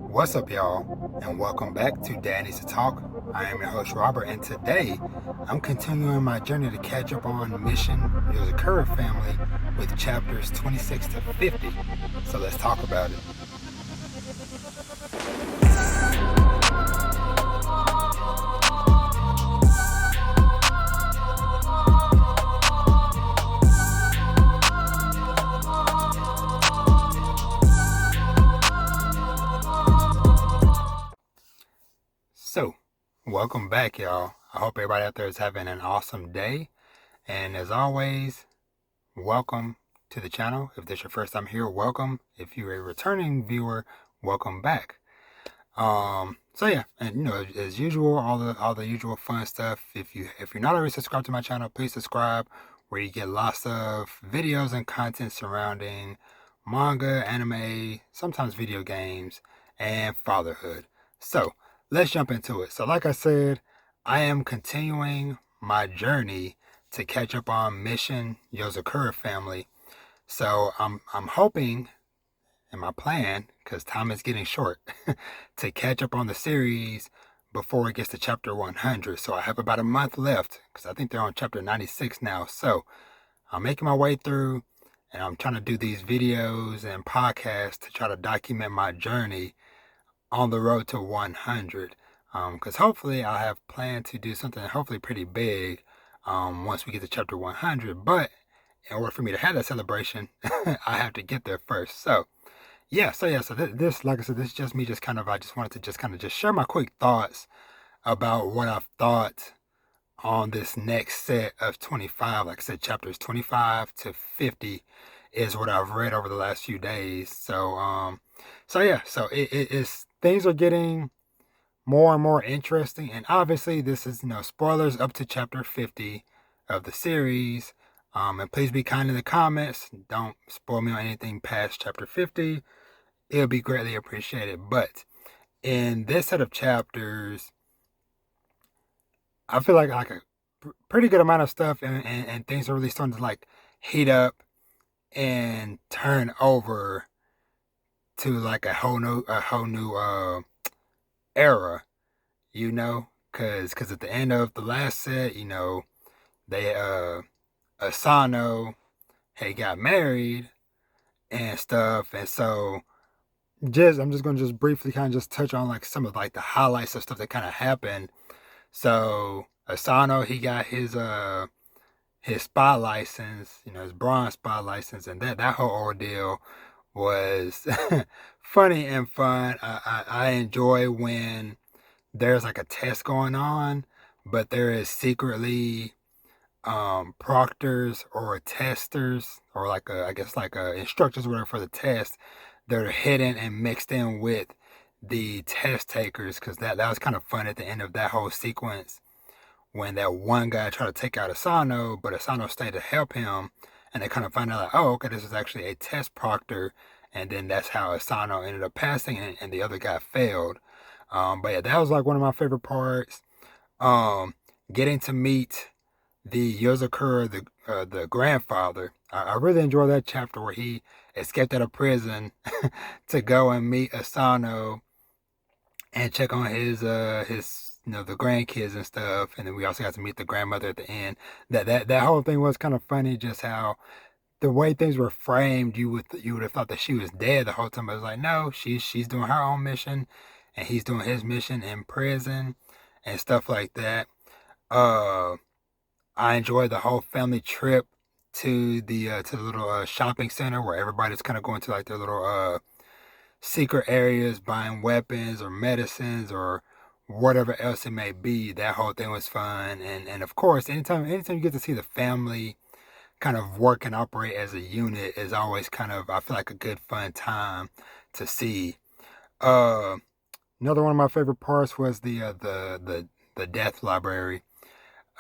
What's up, y'all, and welcome back to Dad Needs to Talk. I am your host, Robert, and today I'm continuing my journey to catch up on Mission Yozakura Family with chapters 26 to 50. So let's talk about it. So, welcome back, y'all. I hope everybody out there is having an awesome day. And as always, welcome to the channel. If this is your first time here, welcome. If you're a returning viewer, welcome back. So yeah, and as usual, all the usual fun stuff. If you're not already subscribed to my channel, please subscribe, where you get lots of videos and content surrounding manga, anime, sometimes video games, and fatherhood. So let's jump into it. So like I said, I am continuing my journey to catch up on Mission Yozakura Family. So I'm hoping, and my plan, because time is getting short, to catch up on the series before it gets to chapter 100. So I have about a month left, because I think they're on chapter 96 now. So I'm making my way through, and I'm trying to do these videos and podcasts to try to document my journey on the road to 100. Because hopefully I have planned to do something hopefully pretty big once we get to chapter 100. But in order for me to have that celebration, I have to get there first. So this, like I said, this is just me, I just wanted to just share my quick thoughts about what I've thought on this next set of 25. Like I said, chapters 25 to 50 is what I've read over the last few days. So it's things are getting more and more interesting, and obviously this is spoilers up to chapter 50 of the series. And please be kind in the comments. Don't spoil me on anything past chapter 50. It'll be greatly appreciated. But in this set of chapters, I feel like a pretty good amount of stuff and things are really starting to like heat up and turn over to like a whole new era, because at the end of the last set, they Asano had got married and stuff, and so I'm just gonna just briefly kind of just touch on like some of like the highlights of stuff that kind of happened. So Asano, he got his spy license, his bronze spy license, and that whole ordeal was funny and fun. I enjoy when there's like a test going on, but there is secretly proctors or testers, or like instructors or whatever for the test, that are hidden and mixed in with the test takers, because that was kind of fun at the end of that whole sequence when that one guy tried to take out Asano, but Asano stayed to help him, and they kind of find out like, oh, okay, this is actually a test proctor, and then that's how Asano ended up passing, and the other guy failed. But yeah, that was like one of my favorite parts. Getting to meet the Yozakura, the grandfather. I really enjoyed that chapter where he escaped out of prison to go and meet Asano and check on his the grandkids and stuff. And then we also got to meet the grandmother at the end. That whole thing was kind of funny, just how the way things were framed. You would have thought that she was dead the whole time. But it was like, no, she's doing her own mission, and he's doing his mission in prison and stuff like that. I enjoyed the whole family trip to the little shopping center where everybody's kind of going to like their little secret areas, buying weapons or medicines or whatever else it may be. That whole thing was fun, and of course, anytime you get to see the family kind of work and operate as a unit is always kind of, I feel like, a good fun time to see. Another one of my favorite parts was the death library,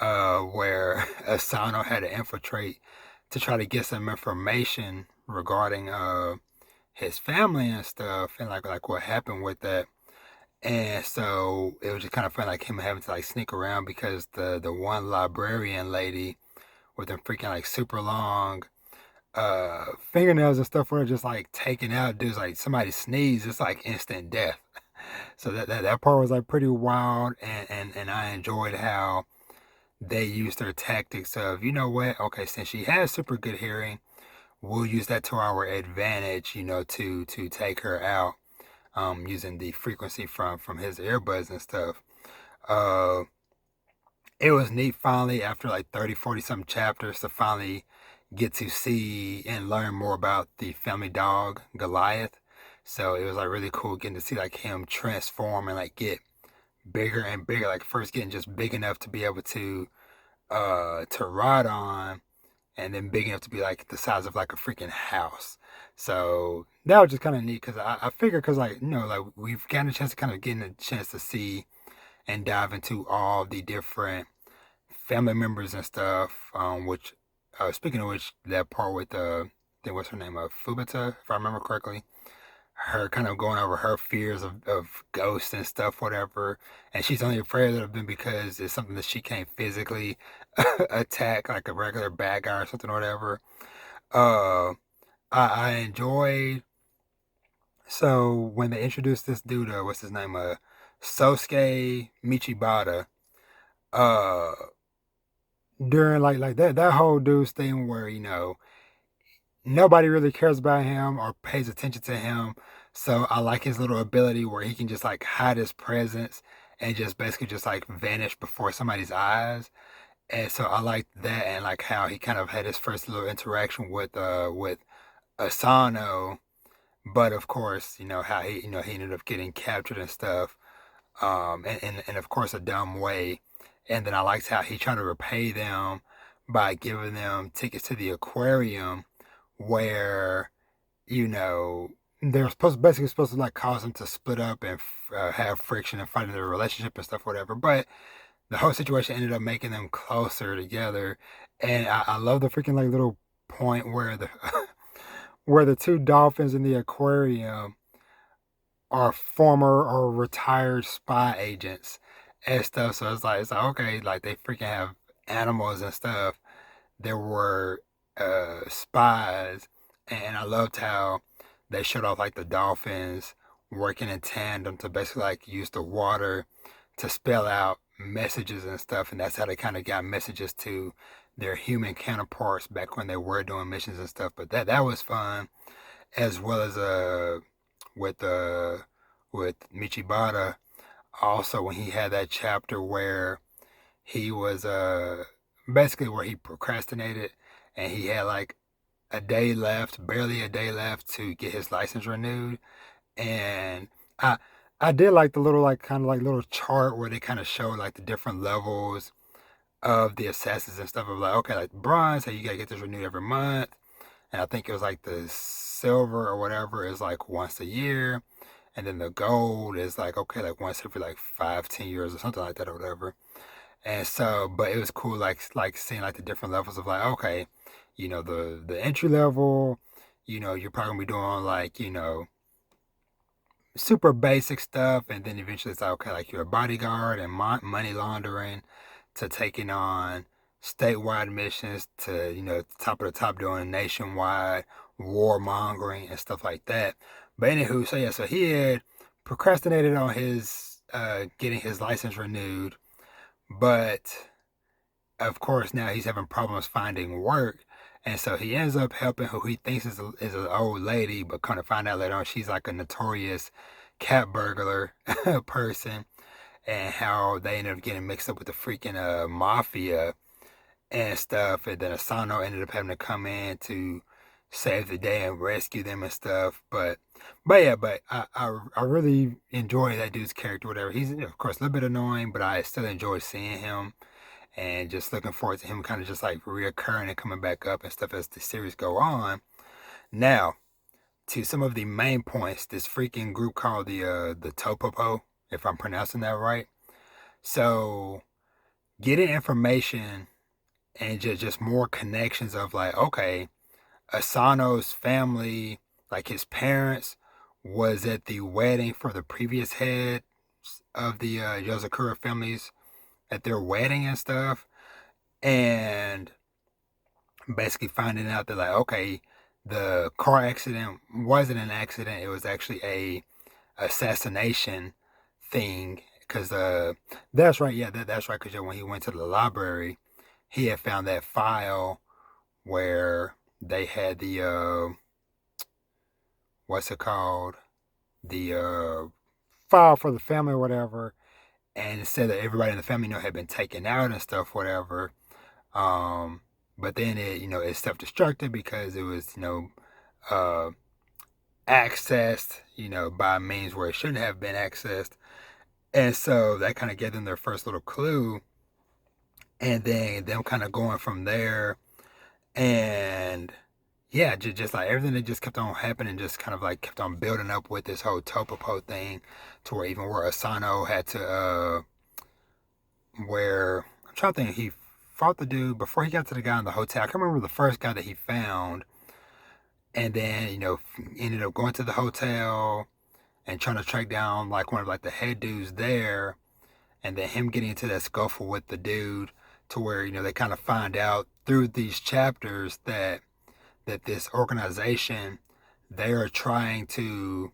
where Asano had to infiltrate to try to get some information regarding his family and stuff, and like what happened with that. And so it was just kind of fun, like him having to like sneak around, because the one librarian lady with them freaking like super long fingernails and stuff were just like taken out. Dudes, like somebody sneezed, it's like instant death. So that part was like pretty wild, and I enjoyed how they used their tactics of, you know what, okay, since she has super good hearing, we'll use that to our advantage, to take her out, using the frequency from his earbuds and stuff. Uh, it was neat finally after like 30, 40 some chapters to finally get to see and learn more about the family dog, Goliath. So it was like really cool getting to see like him transform and like get bigger and bigger, like first getting just big enough to be able to ride on, and then big enough to be like the size of like a freaking house. So that was just kind of neat because I figured, because like, like we've gotten a chance to kind of getting a chance to see and dive into all the different family members and stuff. Which speaking of which, that part with what's her name, Fubita, if I remember correctly, her kind of going over her fears of ghosts and stuff, whatever. And she's only afraid of them because it's something that she can't physically attack, like a regular bad guy or something or whatever. Uh, I enjoyed. So when they introduced this dude, what's his name, Sosuke Michibata, uh, during like that whole dude's thing where nobody really cares about him or pays attention to him. So I like his little ability where he can just like hide his presence and just basically just like vanish before somebody's eyes. And so I like that, and like how he kind of had his first little interaction with Asano, but of course, how he ended up getting captured and stuff. And of course a dumb way. And then I liked how he tried to repay them by giving them tickets to the aquarium where they're basically supposed to like cause them to split up and have friction and fight in their relationship and stuff, whatever. But the whole situation ended up making them closer together, and I love the freaking like little point where the where the two dolphins in the aquarium are former or retired spy agents and stuff. So it's like okay, like they freaking have animals and stuff. There were spies, and I loved how they showed off like the dolphins working in tandem to basically like use the water to spell out messages and stuff, and that's how they kind of got messages to their human counterparts back when they were doing missions and stuff. But that was fun, as well as with uh with Michibata. Also, when he had that chapter where he was basically where he procrastinated and he had like a day left, barely a day left to get his license renewed. And I I did like the little like kind of like little chart where they kind of show like the different levels of the assassin's and stuff. Of like, okay, like bronze, so you gotta get this renewed every month. And I think it was like the silver or whatever is like once a year. And then the gold is like okay, like once every like 5, 10 years or something like that or whatever. And so, but it was cool, like seeing like the different levels of like, okay, the entry level, you're probably gonna be doing like, super basic stuff, and then eventually it's like, okay, like you're a bodyguard and money laundering, to taking on statewide missions, to top of the top doing nationwide warmongering and stuff like that. But anywho, so yeah, so he had procrastinated on his getting his license renewed, but of course now he's having problems finding work, and so he ends up helping who he thinks is an old lady, but kind of find out later on she's like a notorious cat burglar person, and how they ended up getting mixed up with the freaking mafia and stuff, and then Asano ended up having to come in to save the day and rescue them and stuff. But yeah, but I really enjoy that dude's character, whatever. He's of course a little bit annoying, but I still enjoy seeing him, and just looking forward to him kind of just like reoccurring and coming back up and stuff as the series go on. Now, to some of the main points, this freaking group called the Topopo, if I'm pronouncing that right. So getting information and just more connections of like, okay, Asano's family, like his parents, was at the wedding for the previous head of the Yozakura families, at their wedding and stuff. And basically finding out that, like, okay, the car accident wasn't an accident. It was actually a assassination thing. Because that's right. Yeah, that's right. Because when he went to the library, he had found that file where they had the what's it called, the file for the family or whatever, and it said that everybody in the family, had been taken out and stuff, whatever. Um, but then it's self-destructed because it was, uh, accessed, by means where it shouldn't have been accessed. And so that kind of gave them their first little clue. And then them kind of going from there. And yeah, just like everything that just kept on happening, just kind of like kept on building up with this whole Topopo thing, to where even where Asano had to, where I'm trying to think, he fought the dude before he got to the guy in the hotel. I can't remember the first guy that he found, and then ended up going to the hotel and trying to track down like one of like the head dudes there, and then him getting into that scuffle with the dude, to where they kind of find out through these chapters that this organization, they are trying to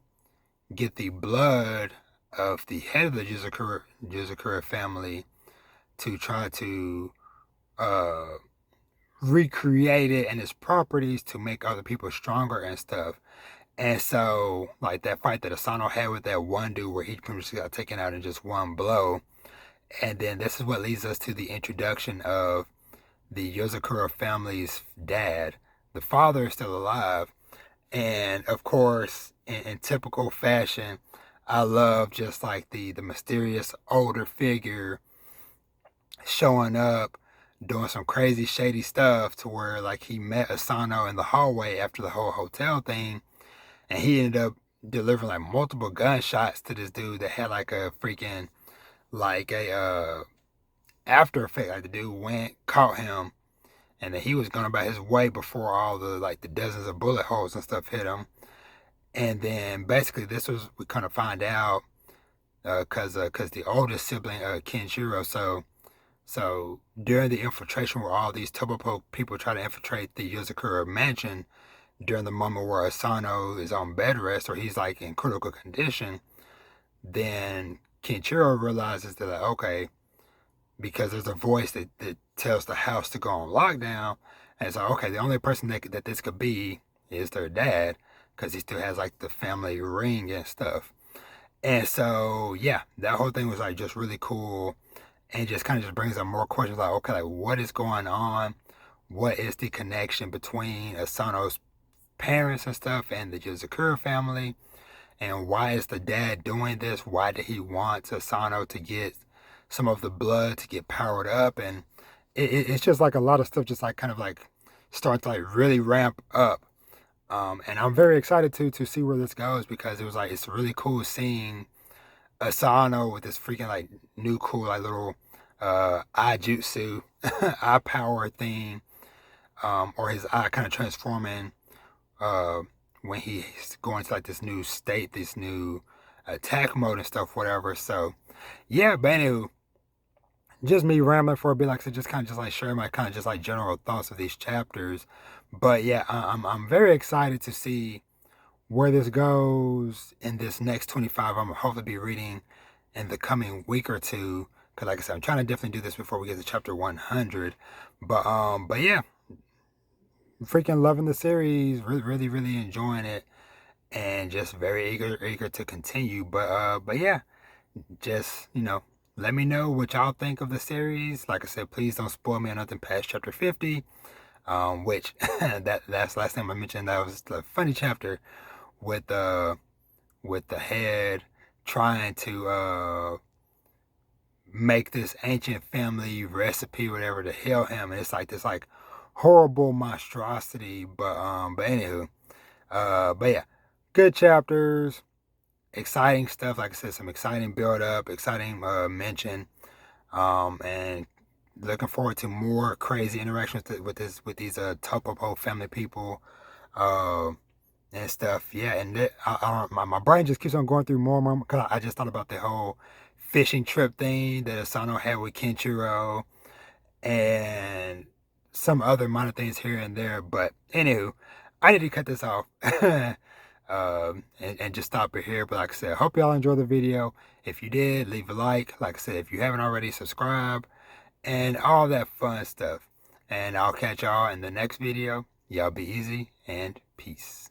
get the blood of the head of the Yozakura family to try to uh, recreate it and its properties to make other people stronger and stuff. And so, like that fight that Asano had with that one dude, where he pretty much got taken out in just one blow. And then this is what leads us to the introduction of the Yozakura family's dad. The father is still alive. And of course, in typical fashion, I love just like the mysterious older figure showing up, doing some crazy shady stuff, to where like he met Asano in the hallway after the whole hotel thing, and he ended up delivering like multiple gunshots to this dude that had like a freaking, like a after effect. Like the dude went, caught him, and then he was going about his way before all the like the dozens of bullet holes and stuff hit him. And then basically this was, we kind of find out, cause the oldest sibling, Kenshiro, so during the infiltration where all these Topopo people try to infiltrate the Yozakura mansion, during the moment where Asano is on bed rest, or he's like in critical condition, then Kenshiro realizes that, like, okay, because there's a voice that tells the house to go on lockdown, and it's like, okay, the only person that this could be is their dad, because he still has like the family ring and stuff. And so yeah, that whole thing was like just really cool, and just kind of just brings up more questions, like, okay, like what is going on? What is the connection between Asano's parents and stuff and the Yozakura family? And why is the dad doing this? Why did he want Asano to get some of the blood to get powered up? And it's just like a lot of stuff just like kind of like starts to like really ramp up. And I'm very excited to see where this goes, because it was like, it's really cool seeing Asano with this freaking like new cool like little eye jutsu, eye power thing, or his eye kind of transforming when he's going to like this new state, this new attack mode and stuff, whatever. So yeah, but anyway, just me rambling for a bit, like I said, just kind of just like sharing my kind of just like general thoughts of these chapters. But yeah, I'm very excited to see where this goes in this next 25. I'm gonna hopefully be reading in the coming week or two, because like I said, I'm trying to definitely do this before we get to chapter 100. But yeah, freaking loving the series, really enjoying it, and just very eager to continue. But yeah, just let me know what y'all think of the series. Like I said, please don't spoil me on nothing past chapter 50. Which that's last time I mentioned, that was the funny chapter with the head trying to make this ancient family recipe, whatever, to heal him, and it's like this like horrible monstrosity. But anywho, but yeah, good chapters, exciting stuff. Like I said, some exciting build up, exciting mention, and looking forward to more crazy interactions with these Topopo family people, and stuff. Yeah, and my brain just keeps on going through more and more, because I just thought about the whole fishing trip thing that Asano had with Kenshiro, and some other minor things here and there. But anywho, I need to cut this off and just stop it here. But like I said, I hope y'all enjoyed the video. If you did, leave a like. Like I said, if you haven't already, subscribe and all that fun stuff. And I'll catch y'all in the next video. Y'all be easy and peace.